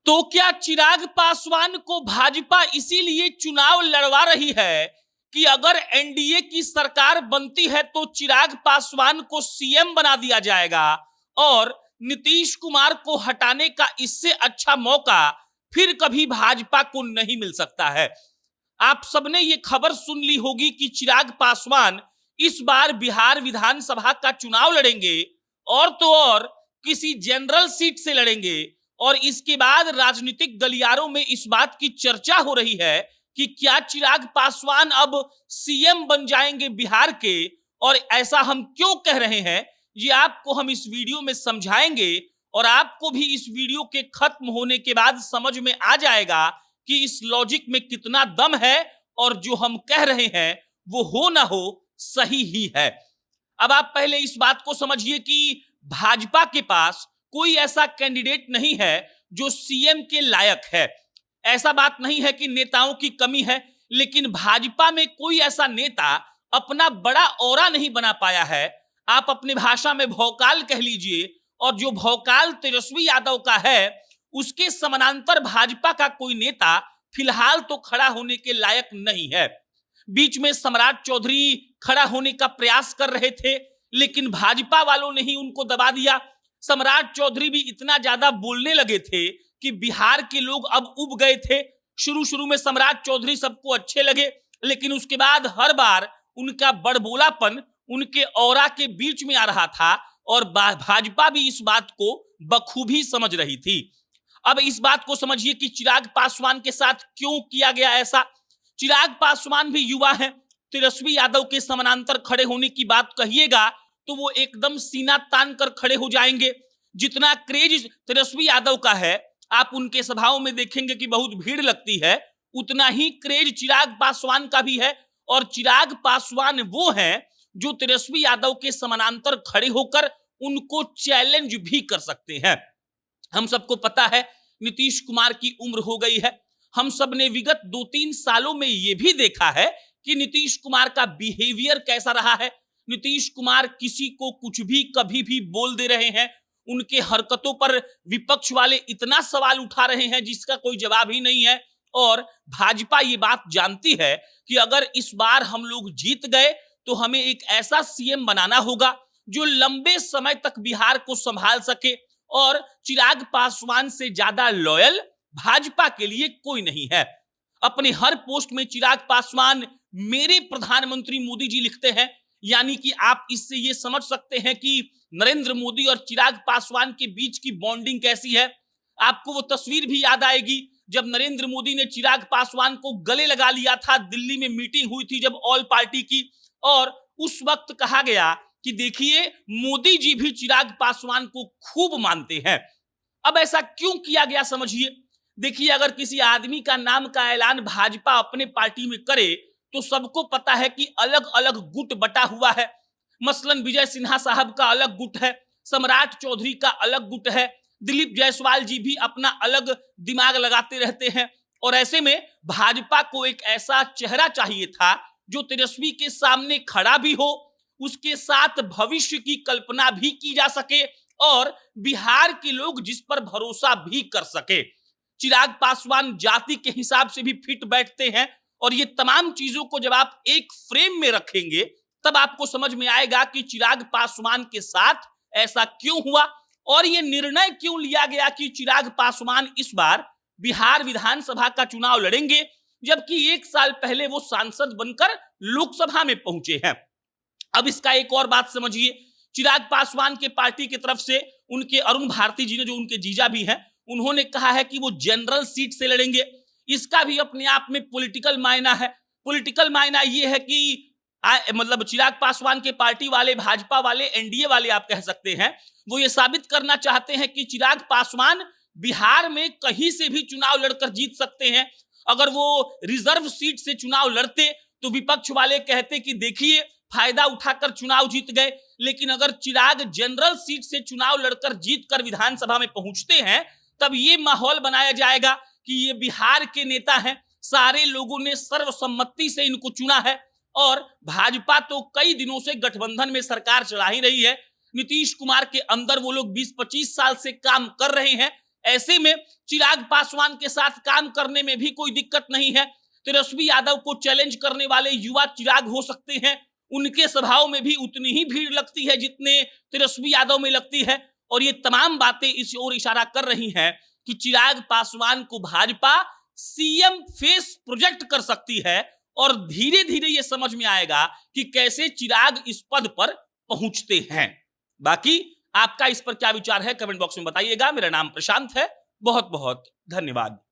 तो क्या चिराग पासवान को भाजपा इसीलिए चुनाव लड़वा रही है कि अगर एनडीए की सरकार बनती है तो चिराग पासवान को सीएम बना दिया जाएगा और नीतीश कुमार को हटाने का इससे अच्छा मौका फिर कभी भाजपा को नहीं मिल सकता है। आप सबने ये खबर सुन ली होगी कि चिराग पासवान इस बार बिहार विधानसभा का चुनाव लड़ेंगे और तो और किसी जनरल सीट से लड़ेंगे। और इसके बाद राजनीतिक गलियारों में इस बात की चर्चा हो रही है कि क्या चिराग पासवान अब सीएम बन जाएंगे बिहार के। और ऐसा हम क्यों कह रहे हैं ये आपको हम इस वीडियो में समझाएंगे और आपको भी इस वीडियो के खत्म होने के बाद समझ में आ जाएगा कि इस लॉजिक में कितना दम है और जो हम कह रहे हैं वो हो ना हो सही ही है। अब आप पहले इस बात को समझिए कि भाजपा के पास कोई ऐसा कैंडिडेट नहीं है जो सीएम के लायक है। ऐसा बात नहीं है कि नेताओं की कमी है, लेकिन भाजपा में कोई ऐसा नेता अपना बड़ा औरा नहीं बना पाया है। आप अपनी भाषा में भौकाल कह लीजिए, और जो भौकाल तेजस्वी यादव का है उसके समानांतर भाजपा का कोई नेता फिलहाल तो खड़ा होने के लायक नहीं है। बीच में सम्राट चौधरी खड़ा होने का प्रयास कर रहे थे, लेकिन भाजपा वालों ने ही उनको दबा दिया। सम्राट चौधरी भी इतना ज्यादा बोलने लगे थे कि बिहार के लोग अब उब गए थे। शुरू में सम्राट चौधरी सबको अच्छे लगे, लेकिन उसके बाद हर बार उनका बड़बोलापन उनके औरा के बीच में आ रहा था और भाजपा भी इस बात को बखूबी समझ रही थी। अब इस बात को समझिए कि चिराग पासवान के साथ क्यों किया गया ऐसा। चिराग पासवान भी युवा हैं, तेजस्वी यादव के समानांतर खड़े होने की बात कहिएगा तो वो एकदम सीना तान कर खड़े हो जाएंगे। जितना क्रेज तेजस्वी यादव का है, आप उनके सभाओं में देखेंगे कि बहुत भीड़ लगती है, उतना ही क्रेज चिराग पासवान का भी है। और चिराग पासवान वो हैं जो तेजस्वी यादव के समानांतर खड़े होकर उनको चैलेंज भी कर सकते हैं। हम सबको पता है नीतीश कुमार की उम्र हो गई है। हम सब ने विगत 2-3 सालों में यह भी देखा है कि नीतीश कुमार का बिहेवियर कैसा रहा है। नीतीश कुमार किसी को कुछ भी कभी भी बोल दे रहे हैं। उनके हरकतों पर विपक्ष वाले इतना सवाल उठा रहे हैं जिसका कोई जवाब ही नहीं है। और भाजपा ये बात जानती है कि अगर इस बार हम लोग जीत गए तो हमें एक ऐसा सीएम बनाना होगा जो लंबे समय तक बिहार को संभाल सके। और चिराग पासवान से ज्यादा लॉयल भाजपा के लिए कोई नहीं है। अपने हर पोस्ट में चिराग पासवान मेरे प्रधानमंत्री मोदी जी लिखते हैं, यानी कि आप इससे ये समझ सकते हैं कि नरेंद्र मोदी और चिराग पासवान के बीच की बॉन्डिंग कैसी है। आपको वो तस्वीर भी याद आएगी जब नरेंद्र मोदी ने चिराग पासवान को गले लगा लिया था। दिल्ली में मीटिंग हुई थी जब ऑल पार्टी की, और उस वक्त कहा गया कि देखिए मोदी जी भी चिराग पासवान को खूब मानते हैं। अब ऐसा क्यों किया गया समझिए। देखिए, अगर किसी आदमी का नाम का ऐलान भाजपा अपने पार्टी में करे तो सबको पता है कि अलग अलग गुट बटा हुआ है। मसलन विजय सिन्हा साहब का अलग गुट है, सम्राट चौधरी का अलग गुट है, दिलीप जायसवाल जी भी अपना अलग दिमाग लगाते रहते हैं। और ऐसे में भाजपा को एक ऐसा चेहरा चाहिए था जो तेजस्वी के सामने खड़ा भी हो, उसके साथ भविष्य की कल्पना भी की जा सके और बिहार के लोग जिस पर भरोसा भी कर सके। चिराग पासवान जाति के हिसाब से भी फिट बैठते हैं। और ये तमाम चीजों को जब आप एक फ्रेम में रखेंगे तब आपको समझ में आएगा कि चिराग पासवान के साथ ऐसा क्यों हुआ और ये निर्णय क्यों लिया गया कि चिराग पासवान इस बार बिहार विधानसभा का चुनाव लड़ेंगे, जबकि 1 साल पहले वो सांसद बनकर लोकसभा में पहुंचे हैं। अब इसका एक और बात समझिए। चिराग पासवान के पार्टी की तरफ से उनके अरुण भारती जी ने, जो उनके जीजा भी हैं, उन्होंने कहा है कि वो जनरल सीट से लड़ेंगे। इसका भी अपने आप में पॉलिटिकल मायना है। पॉलिटिकल मायना ये है कि मतलब चिराग पासवान के पार्टी वाले, भाजपा वाले, एनडीए वाले आप कह सकते हैं, वो ये साबित करना चाहते हैं कि चिराग पासवान बिहार में कहीं से भी चुनाव लड़कर जीत सकते हैं। अगर वो रिजर्व सीट से चुनाव लड़ते तो विपक्ष वाले कहते कि देखिए फायदा उठाकर चुनाव जीत गए, लेकिन अगर चिराग जनरल सीट से चुनाव लड़कर जीतकर विधानसभा में पहुंचते हैं तब ये माहौल बनाया जाएगा कि ये बिहार के नेता हैं, सारे लोगों ने सर्वसम्मति से इनको चुना है। और भाजपा तो कई दिनों से गठबंधन में सरकार चला ही रही है। नीतीश कुमार के अंदर वो लोग 20-25 साल से काम कर रहे हैं। ऐसे में चिराग पासवान के साथ काम करने में भी कोई दिक्कत नहीं है। तेजस्वी यादव को चैलेंज करने वाले युवा चिराग हो सकते हैं, उनके सभाओं में भी उतनी ही भीड़ लगती है जितने तेजस्वी यादव में लगती है। और ये तमाम बातें इस ओर इशारा कर रही हैं कि चिराग पासवान को भाजपा सीएम फेस प्रोजेक्ट कर सकती है और धीरे धीरे ये समझ में आएगा कि कैसे चिराग इस पद पर पहुंचते हैं। बाकी आपका इस पर क्या विचार है कमेंट बॉक्स में बताइएगा। मेरा नाम प्रशांत है, बहुत बहुत धन्यवाद।